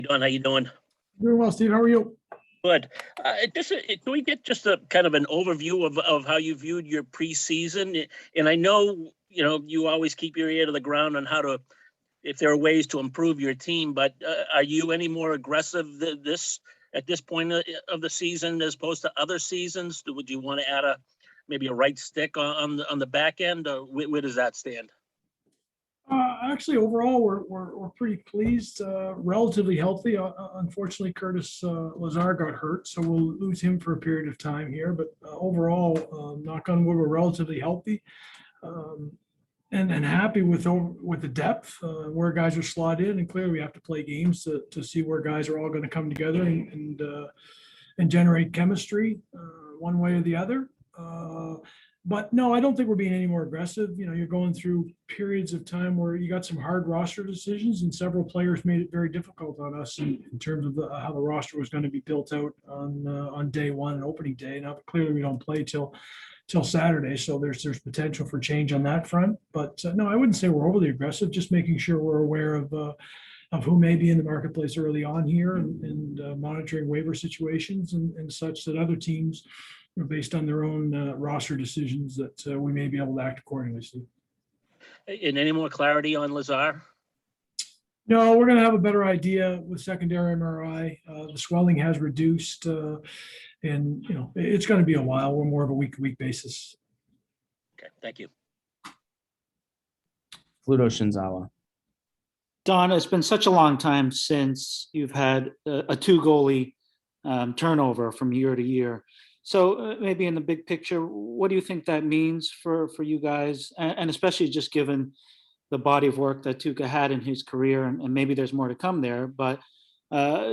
Don, how you doing? Doing well, Steve. How are you? Good. Can we get just a kind of an overview of how you viewed your preseason? And I know, you always keep your ear to the ground on if there are ways to improve your team, but are you any more aggressive at this point of the season as opposed to other seasons? Would you want to add maybe a right stick on the back end, or where does that stand? Actually, overall, we're pretty pleased. Relatively healthy. Unfortunately, Curtis Lazar got hurt, so we'll lose him for a period of time here. But overall, knock on wood, we're relatively healthy, and happy with the depth where guys are slotted in. And clearly, we have to play games to see where guys are all going to come together and generate chemistry one way or the other. But no, I don't think we're being any more aggressive. You're going through periods of time where you got some hard roster decisions, and several players made it very difficult on us in terms of how the roster was going to be built out on day one and opening day. Now, clearly, we don't play till Saturday, so there's potential for change on that front. But no, I wouldn't say we're overly aggressive. Just making sure we're aware of who may be in the marketplace early on here, and monitoring waiver situations and such that other teams, based on their own roster decisions, that we may be able to act accordingly, Steve. And any more clarity on Lazar? No, we're going to have a better idea with secondary MRI. The swelling has reduced, and it's going to be a while. We're more of a week-to-week basis. Okay, thank you. Fluto Shinzawa. Don, it's been such a long time since you've had a two goalie turnover from year to year. So maybe in the big picture, what do you think that means for you guys? And especially just given the body of work that Tuukka had in his career, and maybe there's more to come there, but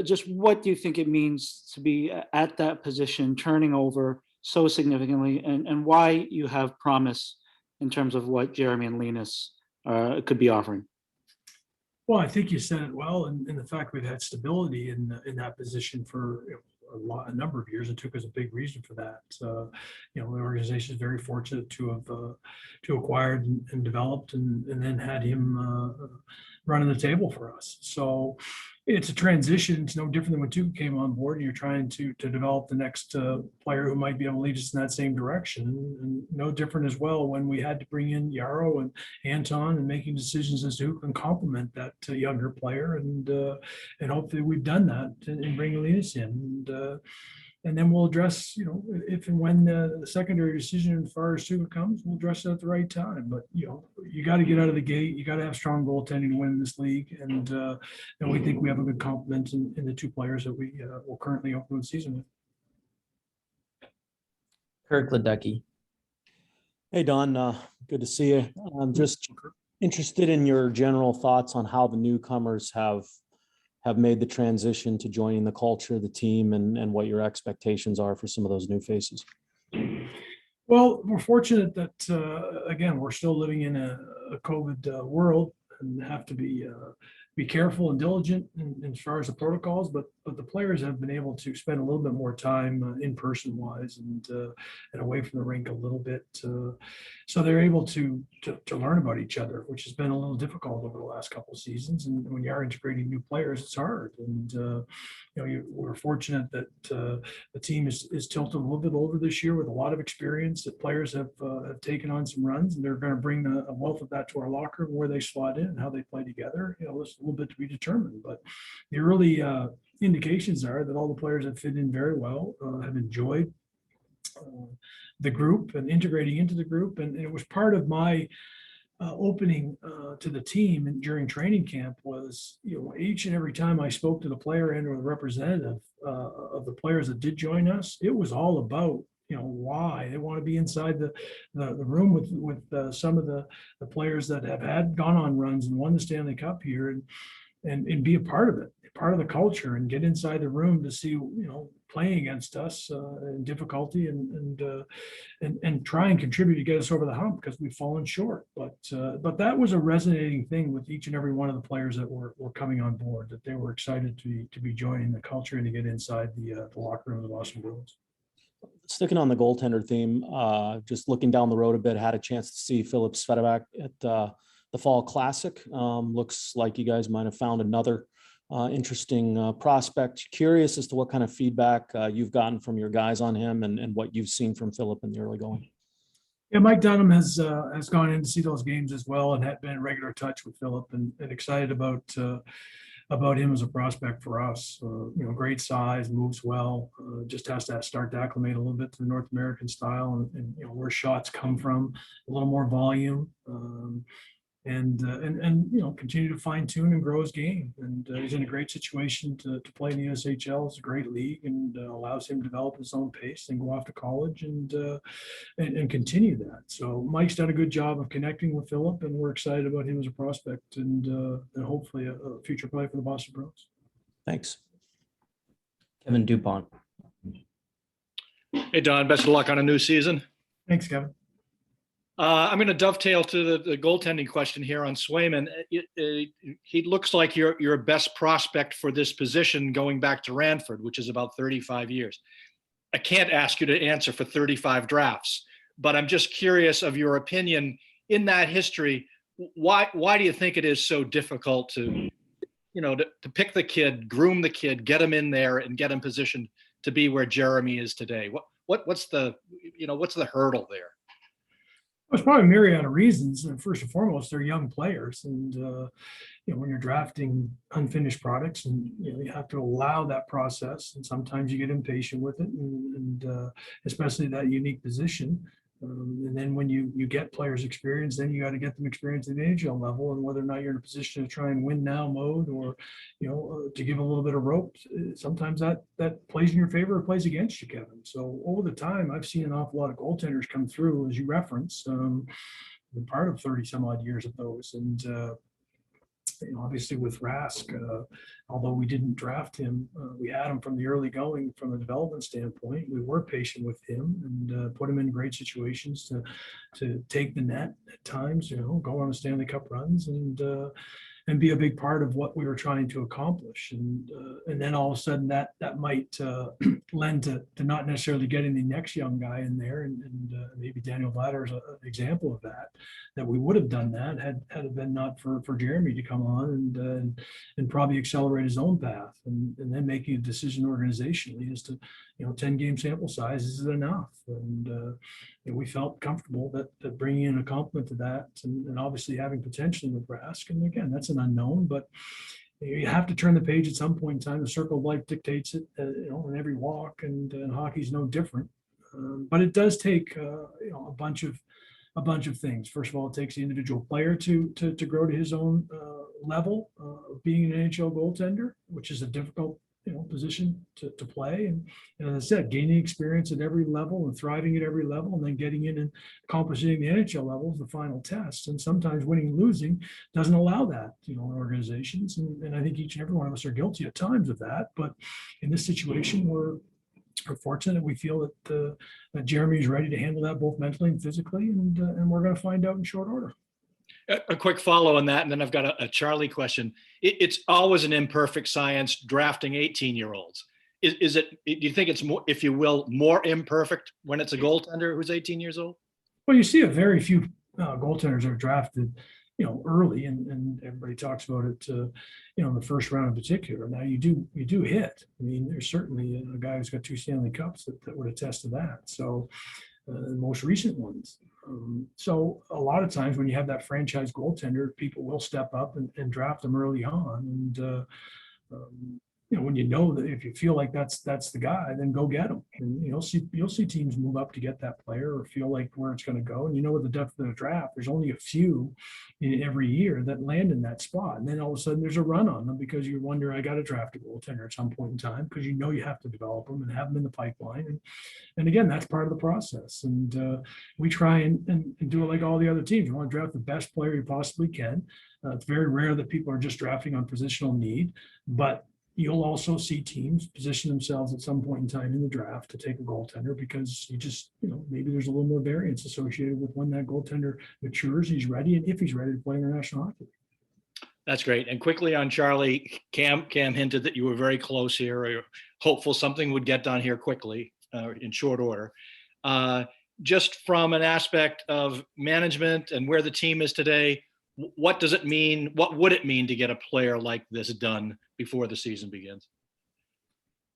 just what do you think it means to be at that position, turning over so significantly, and why you have promise in terms of what Jeremy and Linus could be offering? Well, I think you said it well, and the fact we've had stability in that position for a number of years. It took us a big reason for that. The organization is very fortunate to have acquired and developed and then had him running the table for us. So it's a transition. It's no different than when Tuukka came on board, and you're trying to develop the next player who might be able to lead us in that same direction. And no different as well when we had to bring in Yarrow and Anton and making decisions as to who can complement that younger player. And hopefully we've done that in bringing Linus in. And then we'll address, if and when the secondary decision as far as Tuukka comes, we'll address it at the right time. But, you got to get out of the gate. You got to have strong goaltending to win this league. And we think we have a good complement in the two players that we will currently open the season with. Kirk Ledecky. Hey, Don. Good to see you. I'm just interested in your general thoughts on how the newcomers have made the transition to joining the culture of the team, and what your expectations are for some of those new faces. Well, we're fortunate that, again, we're still living in a COVID world and have to be careful and diligent as far as the protocols, but the players have been able to spend a little bit more time in person wise and away from the rink a little bit. So they're able to learn about each other, which has been a little difficult over the last couple of seasons. And when you are integrating new players, it's hard. And, we're fortunate that the team is tilted a little bit older this year with a lot of experience, that players have taken on some runs, and they're going to bring a wealth of that to our locker room, where they slot in and how they play together. There's a little bit to be determined, but the early indications are that all the players have fit in very well, have enjoyed the group and integrating into the group. And it was part of my opening to the team and during training camp was, each and every time I spoke to the player and or the representative of the players that did join us, it was all about, why they want to be inside the room with some of the players that have gone on runs and won the Stanley Cup here, and be a part of it, part of the culture, and get inside the room to see, playing against us in difficulty and try and contribute to get us over the hump, because we've fallen short. But that was a resonating thing with each and every one of the players that were coming on board, that they were excited to be joining the culture and to get inside the locker room of the Boston Bruins. Sticking on the goaltender theme, just looking down the road a bit, had a chance to see Filip Svedovak at the Fall Classic. Looks like you guys might have found another interesting prospect. Curious as to what kind of feedback you've gotten from your guys on him and what you've seen from Philip in the early going. Yeah, Mike Dunham has gone in to see those games as well and had been in regular touch with Philip and excited about him as a prospect for us. Great size, moves well, just has to start to acclimate a little bit to the North American style and where shots come from, a little more volume, and continue to fine tune and grow his game. And he's in a great situation to play in the USHL. It's a great league and allows him to develop his own pace and go off to college and continue that. So Mike's done a good job of connecting with Philip, and we're excited about him as a prospect and hopefully a future play for the Boston Bruins. Thanks. Kevin Dupont. Hey, Don, best of luck on a new season. Thanks, Kevin. I'm going to dovetail to the goaltending question here on Swayman. He looks like your best prospect for this position going back to Ranford, which is about 35 years. I can't ask you to answer for 35 drafts, but I'm just curious of your opinion in that history. Why do you think it is so difficult to pick the kid, groom the kid, get him in there and get him positioned to be where Jeremy is today? What's the hurdle there? There's probably a myriad of reasons. And first and foremost, they're young players. And, when you're drafting unfinished products and, you have to allow that process. And sometimes you get impatient with it and especially that unique position. And then when you get players experience, then you got to get them experience at the NHL level, and whether or not you're in a position to try and win now mode or, to give a little bit of rope, sometimes that plays in your favor or plays against you, Kevin. So over the time, I've seen an awful lot of goaltenders come through, as you referenced, been part of 30 some odd years of those. And, obviously with Rask, although we didn't draft him, we had him from the early going from a development standpoint. We were patient with him and put him in great situations to take the net at times, go on the Stanley Cup runs and be a big part of what we were trying to accomplish. And then all of a sudden that might lend to not necessarily getting the next young guy in there. And maybe Daniel Vladar is an example of that we would have done that had it been not for Jeremy to come on and probably accelerate his own path and then making a decision organizationally as to, 10 game sample size, is it enough? And we felt comfortable that bringing in a complement to that and obviously having potential with Rask. And again, that's an unknown, but you have to turn the page at some point in time. The circle of life dictates it, in every walk, and hockey's no different. But it does take, a bunch of things. First of all, it takes the individual player to grow to his own level of being an NHL goaltender, which is a difficult position to play. And as I said, gaining experience at every level and thriving at every level, and then getting in and accomplishing the NHL level is the final test. And sometimes winning and losing doesn't allow that, in organizations. And I think each and every one of us are guilty at times of that. But in this situation, we're fortunate. We feel that Jeremy is ready to handle that both mentally and physically, and we're going to find out in short order. A quick follow on that, and then I've got a Charlie question. It's always an imperfect science drafting 18-year-olds. Is it? Do you think it's more, if you will, more imperfect when it's a goaltender who's 18 years old? Well, you see a very few goaltenders are drafted, early, and everybody talks about it, in the first round in particular. Now you do hit. I mean, there's certainly a guy who's got 2 Stanley Cups that would attest to that. So the most recent ones. So a lot of times when you have that franchise goaltender, people will step up and draft them early on. And, when that if you feel like that's the guy, then go get him. And you'll see teams move up to get that player or feel like where it's going to go. And with the depth of the draft, there's only a few in every year that land in that spot. And then all of a sudden there's a run on them because you wonder, I got to draft a goaltender at some point in time, because you have to develop them and have them in the pipeline. And again, that's part of the process. And we try and do it like all the other teams. You want to draft the best player you possibly can. It's very rare that people are just drafting on positional need, but you'll also see teams position themselves at some point in time in the draft to take a goaltender because maybe there's a little more variance associated with when that goaltender matures, he's ready, and if he's ready to play international hockey. That's great. And quickly on Charlie, Cam hinted that you were very close here, or hopeful something would get done here quickly in short order. Just from an aspect of management and where the team is today, what does it mean? What would it mean to get a player like this done before the season begins?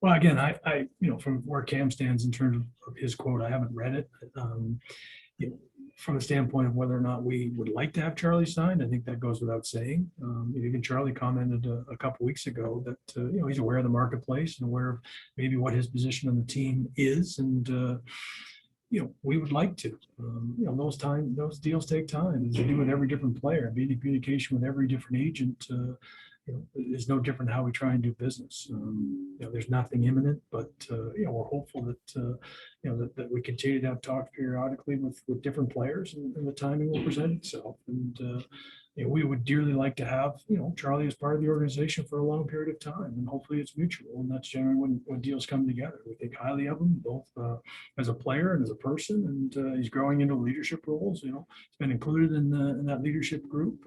Well, again, from where Cam stands in terms of his quote, I haven't read it. From a standpoint of whether or not we would like to have Charlie signed, I think that goes without saying. Even Charlie commented a couple weeks ago that he's aware of the marketplace and aware of maybe what his position on the team is, and we would like to. Those deals take time, as you do with every different player. Being in communication with every different agent is no different how we try and do business. There's nothing imminent, but we're hopeful that that we continue to have talks periodically with different players, and the timing will present itself. And we would dearly like to have Charlie as part of the organization for a long period of time, and hopefully it's mutual. And that's generally when deals come together. We think highly of him, both as a player and as a person, and he's growing into leadership roles. He's been included in that leadership group.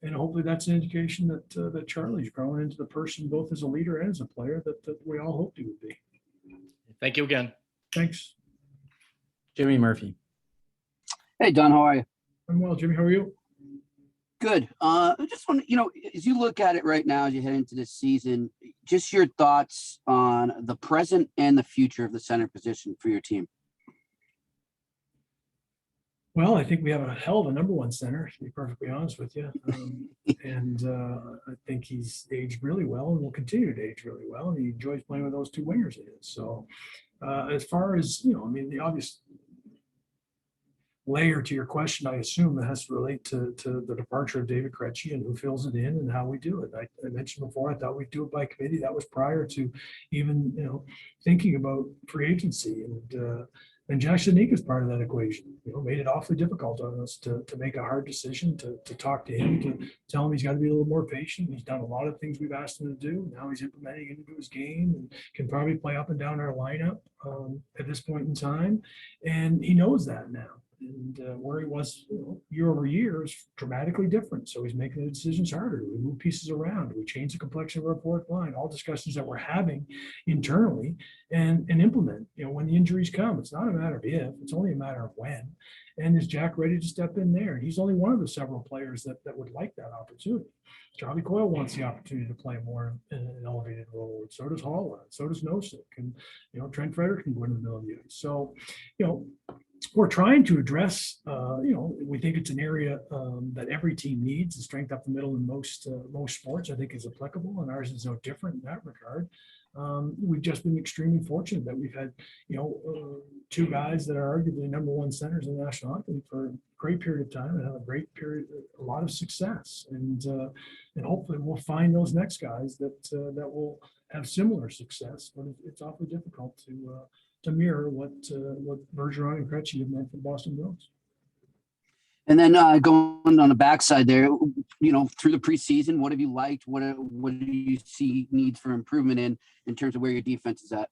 And hopefully that's an indication that Charlie's growing into the person, both as a leader and as a player, that we all hoped he would be. Thank you again. Thanks. Jimmy Murphy. Hey, Don, how are you? I'm well, Jimmy. How are you? Good. I just want to, as you look at it right now, as you head into this season, just your thoughts on the present and the future of the center position for your team. Well, I think we have a hell of a number one center, to be perfectly honest with you. And I think he's aged really well and will continue to age really well. And he enjoys playing with those two wingers he is. So as far as, the obvious layer to your question, I assume it has to relate to the departure of David Krejci and who fills it in and how we do it. I mentioned before, I thought we'd do it by committee. That was prior to even, thinking about free agency. And Josh Zanika is part of that equation. Made it awfully difficult on us to make a hard decision, to talk to him, to tell him he's got to be a little more patient. He's done a lot of things we've asked him to do. Now he's implementing it into his game and can probably play up and down our lineup at this point in time. And he knows that now. And where he was year over year is dramatically different. So he's making the decisions harder. We move pieces around. We change the complexion of our fourth line. All discussions that we're having internally and implement. When the injuries come, it's not a matter of if, it's only a matter of when. And is Jack ready to step in there? He's only one of the several players that would like that opportunity. Charlie Coyle wants the opportunity to play more in an elevated role. So does Holla. So does Nosek. And Trent Frederic can go in the middle of the ice. So we're trying to address, we think it's an area that every team needs. The strength up the middle in most sports, I think, is applicable, and ours is no different in that regard. We've just been extremely fortunate that we've had, two guys that are arguably number one centers in the National Hockey League for a great period of time and have a lot of success. And hopefully we'll find those next guys that will have similar success. But it's awfully difficult to mirror what Bergeron and Krejci have meant for Boston Bruins. And then going on the backside there, through the preseason, what have you liked? What do you see needs for improvement in terms of where your defense is at?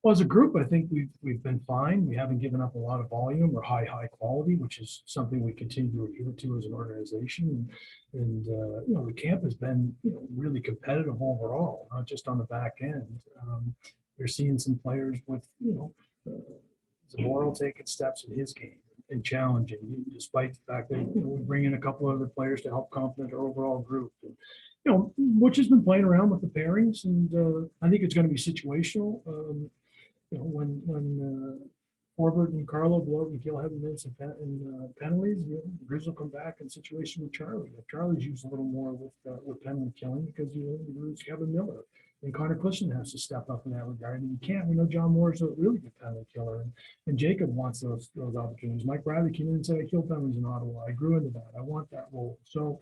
Well, as a group, I think we've been fine. We haven't given up a lot of volume or high quality, which is something we continue to adhere to as an organization. And the camp has been really competitive overall, not just on the back end. You're seeing some players with Zamora taking steps in his game and challenging, despite the fact that we bring in a couple other players to help complement our overall group. And, Butch has been playing around with the pairings, and I think it's going to be situational. When Forbert and Carlo blow and Gil have minutes and penalties, Grizz will come back in situation with Charlie. Charlie's used a little more with penalty killing because you lose Kevin Miller. And Connor Clifton has to step up in that regard. And you can't. We know John Moore's a really good penalty killer. And Jacob wants those opportunities. Mike Bradley came in and said, I killed penalties in Ottawa. I grew into that. I want that role. So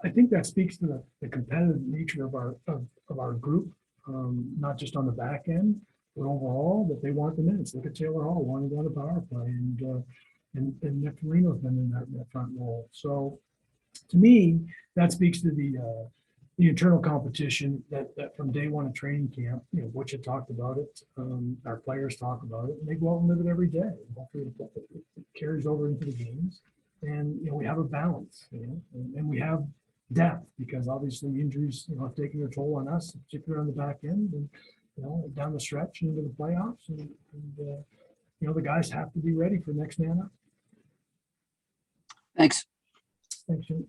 I think that speaks to the competitive nature of our group, not just on the back end, but overall, that they want the minutes. Look at Taylor Hall wanting to go on the power play. And Nick Marino's been in that front role. So to me, that speaks to the internal competition that from day one of training camp, Butch had talked about it, our players talk about it, and they go out and live it every day. And hopefully it carries over into the games, and we have a balance, and we have depth, because obviously injuries, have taken their toll on us, particularly on the back end, and down the stretch and into the playoffs, and the guys have to be ready for next man up. Thanks. Thanks, Jim.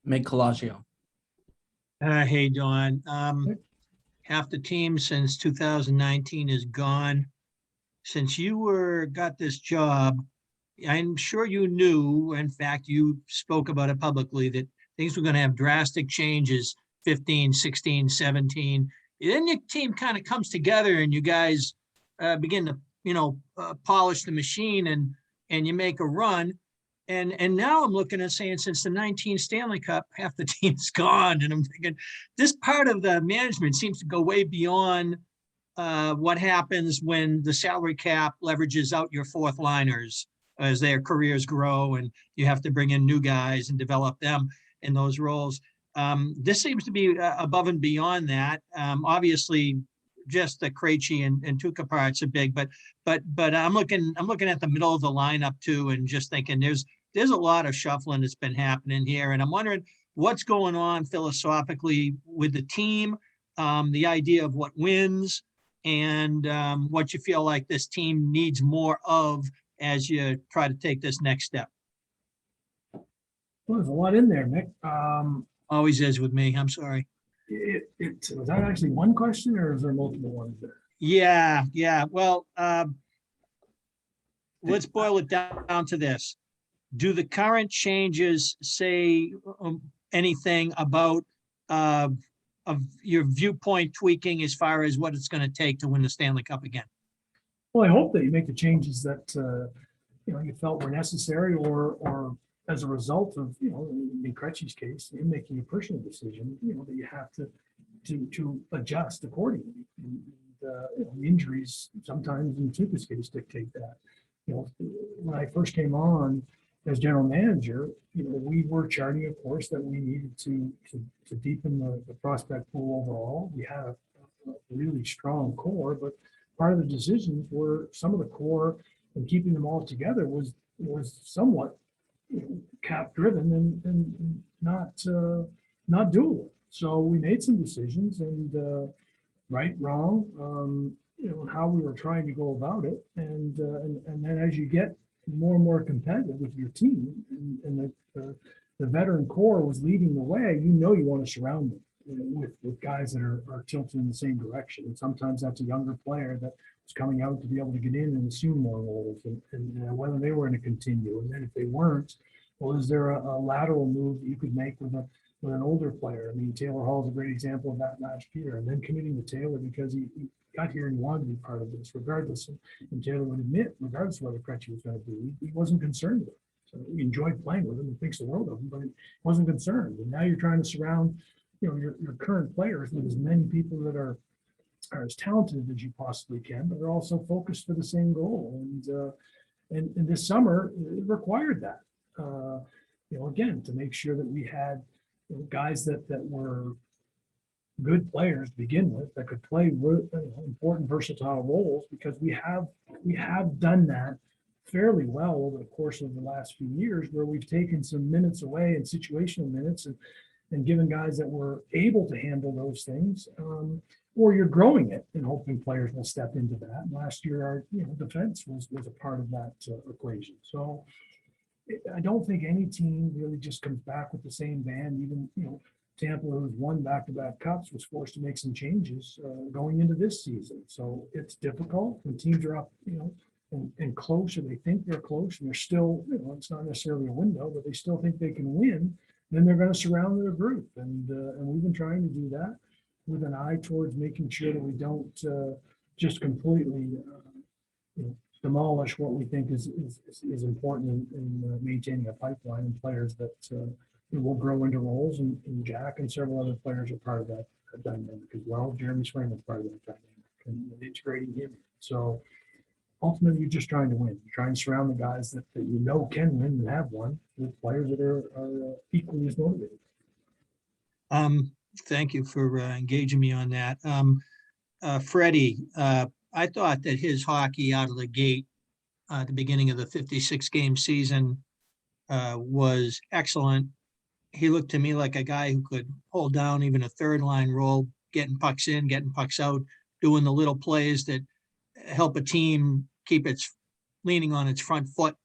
Meg Colagio. Hey, Don. Half the team since 2019 is gone. Since you got this job, I'm sure you knew, in fact, you spoke about it publicly, that things were going to have drastic changes, 15, 16, 17. Then your team kind of comes together and you guys begin to, polish the machine and you make a run. And now I'm looking and saying, since the 19 Stanley Cup, half the team's gone. And I'm thinking, this part of the management seems to go way beyond what happens when the salary cap leverages out your fourth liners as their careers grow and you have to bring in new guys and develop them in those roles. This seems to be above and beyond that. Obviously, just the Krejci and Tuukka parts are big, but I'm looking at the middle of the lineup too, and just thinking there's a lot of shuffling that's been happening here, and I'm wondering what's going on philosophically with the team, the idea of what wins, and what you feel like this team needs more of as you try to take this next step. Well, there's a lot in there, Nick. Always is with me. I'm sorry. Was that actually one question, or is there multiple ones there? Yeah. Well, let's boil it down to this. Do the current changes say anything about of your viewpoint tweaking as far as what it's going to take to win the Stanley Cup again? Well, I hope that you make the changes that you felt were necessary, or as a result of in Krejci's case, in making a personal decision, that you have to adjust accordingly. And injuries sometimes, in Tuukka's case, dictate that. When I first came on as general manager, we were charting a course that we needed to deepen the prospect pool overall. We had a really strong core, but part of the decisions were some of the core and keeping them all together was somewhat cap driven and not doable. So we made some decisions, and right, wrong, how we were trying to go about it, and then as you get more and more competitive with your team, and the veteran core was leading the way, you want to surround them with guys that are tilted in the same direction. And sometimes that's a younger player that was coming out to be able to get in and assume more roles, and whether they were going to continue. And then if they weren't, well, is there a lateral move that you could make with an older player? I mean, Taylor Hall is a great example of that last year, and then committing to Taylor because he got here and wanted to be part of this, regardless. And Taylor would admit, regardless of what Krejci was going to do, he wasn't concerned with it. So he enjoyed playing with him and thinks the world of him, but he wasn't concerned. And now you're trying to surround your current players with as many people that are as talented as you possibly can, but they're also focused for the same goal. And this summer it required that. Again, to make sure that we had guys that were good players to begin with, that could play important, versatile roles, because we have done that fairly well over the course of the last few years, where we've taken some minutes away and situational minutes and given guys that were able to handle those things, or you're growing it and hoping players will step into that. And last year, our defense was a part of that equation. So I don't think any team really just comes back with the same band. Even Tampa, who's won back-to-back cups, was forced to make some changes going into this season. So it's difficult when teams are up, and close, or they think they're close, and they're still, it's not necessarily a window, but they still think they can win. Then they're going to surround their group, and we've been trying to do that with an eye towards making sure that we don't just completely, demolish what we think is important in maintaining a pipeline, and players that will grow into roles. And Jack and several other players are part of that dynamic as well. Jeremy Swayman is part of that dynamic, and integrating him. So ultimately, you're just trying to win. You're trying to surround the guys that can win and have won with players that are equally as motivated. Thank you for engaging me on that. Freddie, I thought that his hockey out of the gate at the beginning of the 56-game season was excellent. He looked to me like a guy who could hold down even a third-line role, getting pucks in, getting pucks out, doing the little plays that help a team keep its leaning on its front foot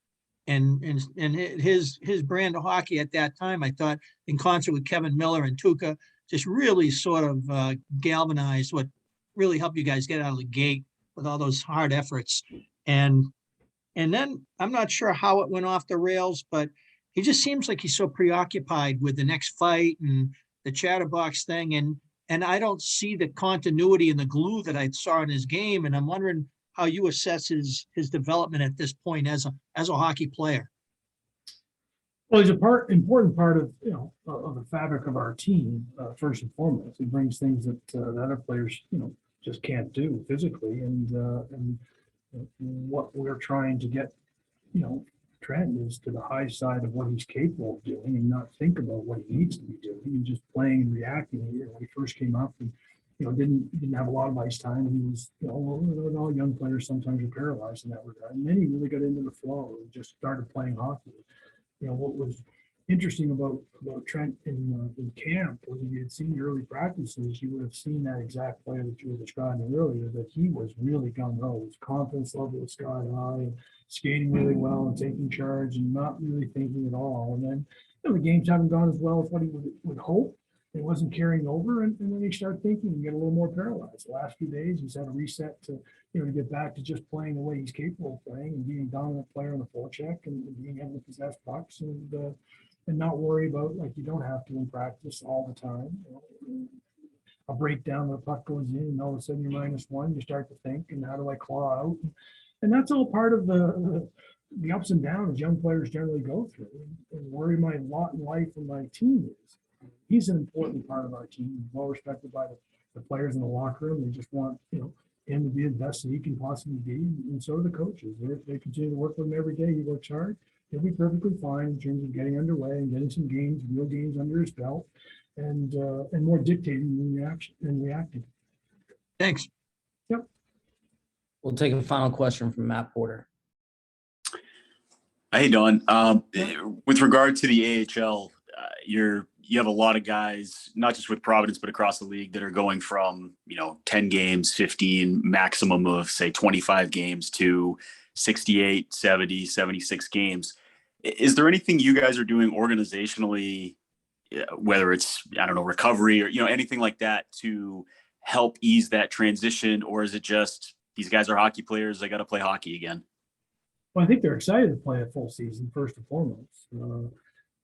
and his brand of hockey at that time, I thought, in concert with Kevin Miller and Tuca, just really sort of galvanized what really helped you guys get out of the gate with all those hard efforts. And then I'm not sure how it went off the rails, but he just seems like he's so preoccupied with the next fight and the chatterbox thing. And I don't see the continuity and the glue that I saw in his game. And I'm wondering how you assess his development at this point as a hockey player. Well, he's important part of, of the fabric of our team, first and foremost. He brings things that other players, just can't do physically. And what we're trying to get, Trent is to the high side of what he's capable of doing and not think about what he needs to be doing and just playing and reacting. When he first came up and, didn't have a lot of ice time, and he was, all young players sometimes are paralyzed in that regard. And then he really got into the flow and just started playing hockey. What was interesting about Trent in camp was if you had seen the early practices, you would have seen that exact player that you were describing earlier, that he was really gung-ho. His confidence level was sky high, and skating really well and taking charge and not really thinking at all. And then the games haven't gone as well as what he would hope. It wasn't carrying over, and then he started thinking and get a little more paralyzed. The last few days, he's had a reset to get back to just playing the way he's capable of playing and being a dominant player in the forecheck and being able to possess pucks and not worry about, like, you don't have to in practice all the time. A breakdown, the puck goes in, and all of a sudden you're -1. You start to think, and how do I claw out? And that's all part of the ups and downs young players generally go through. And where my lot in life and my team is. He's an important part of our team. He's well respected by the players in the locker room. They just want, him to be the best that he can possibly be. And so do the coaches. They continue to work with him every day. He works hard. He'll be perfectly fine in terms of getting underway and getting some games, real games under his belt, and more dictating than reacting. Thanks. Yep. We'll take a final question from Matt Porter. Hey, Don. With regard to the AHL, you have a lot of guys, not just with Providence, but across the league that are going from, 10 games, 15, maximum of, say, 25 games to 68, 70, 76 games. Is there anything you guys are doing organizationally, whether it's, recovery or, anything like that, to help ease that transition? Or is it just these guys are hockey players, they got to play hockey again? Well, I think they're excited to play a full season, first and foremost.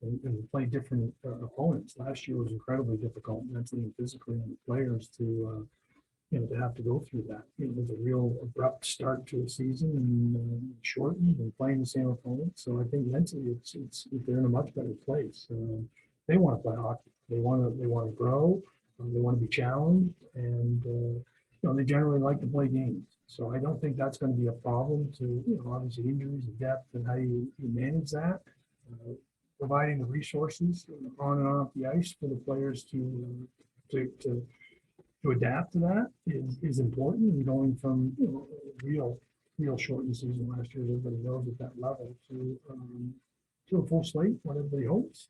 And play different opponents. Last year was incredibly difficult mentally and physically on the players to have to go through that. It was a real abrupt start to a season and shortened and playing the same opponent. So I think mentally they're in a much better place. They want to play hockey. They want to grow. They want to be challenged, and they generally like to play games. So I don't think that's going to be a problem. To obviously injuries and depth and how you manage that. Providing the resources on and off the ice for the players to adapt to that is important. And going from real shortened season last year, everybody knows at that level, to a full slate, what everybody hopes,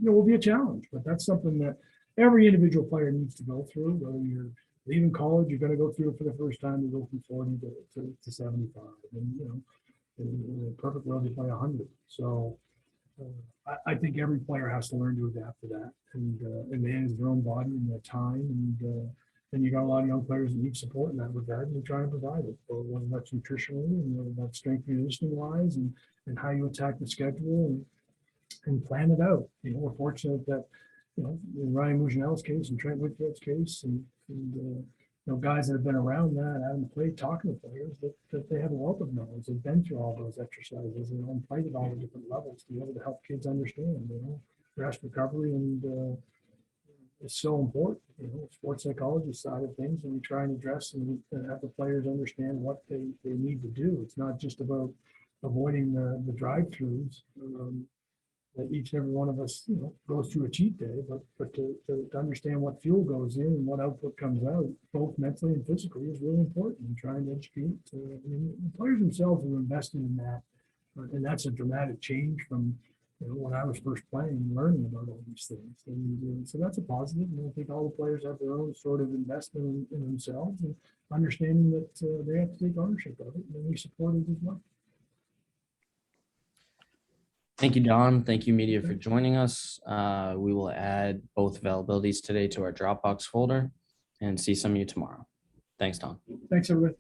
will be a challenge. But that's something that every individual player needs to go through. Whether you're leaving college, you're going to go through it for the first time. You go from 40 to 75, and in a perfect world, you play 100. So. I think every player has to learn to adapt to that and manage their own body and their time. And you got a lot of young players that need support in that regard, and we try and provide it, whether that's nutritionally and whether that's strength and conditioning wise, and how you attack the schedule and plan it out. We're fortunate that, in Ryan Mougenel's case and Trent Whitfield's case and guys that have been around that, out on the plate, talking to players, that they have a wealth of knowledge. They've been through all those exercises, and played at all the different levels to be able to help kids understand, rest, recovery, and it's so important. Sports psychology side of things, and we try and address and have the players understand what they need to do. It's not just about avoiding the drive-throughs. That each and every one of us, goes through a cheat day, but to understand what fuel goes in and what output comes out, both mentally and physically, is really important. And trying to educate, the players themselves are invested in that, and that's a dramatic change from when I was first playing and learning about all these things. And so that's a positive. And I think all the players have their own sort of investment in themselves and understanding that they have to take ownership of it, and we support it as well. Thank you, Don. Thank you, media, for joining us. We will add both availabilities today to our Dropbox folder and see some of you tomorrow. Thanks, Don. Thanks, everybody.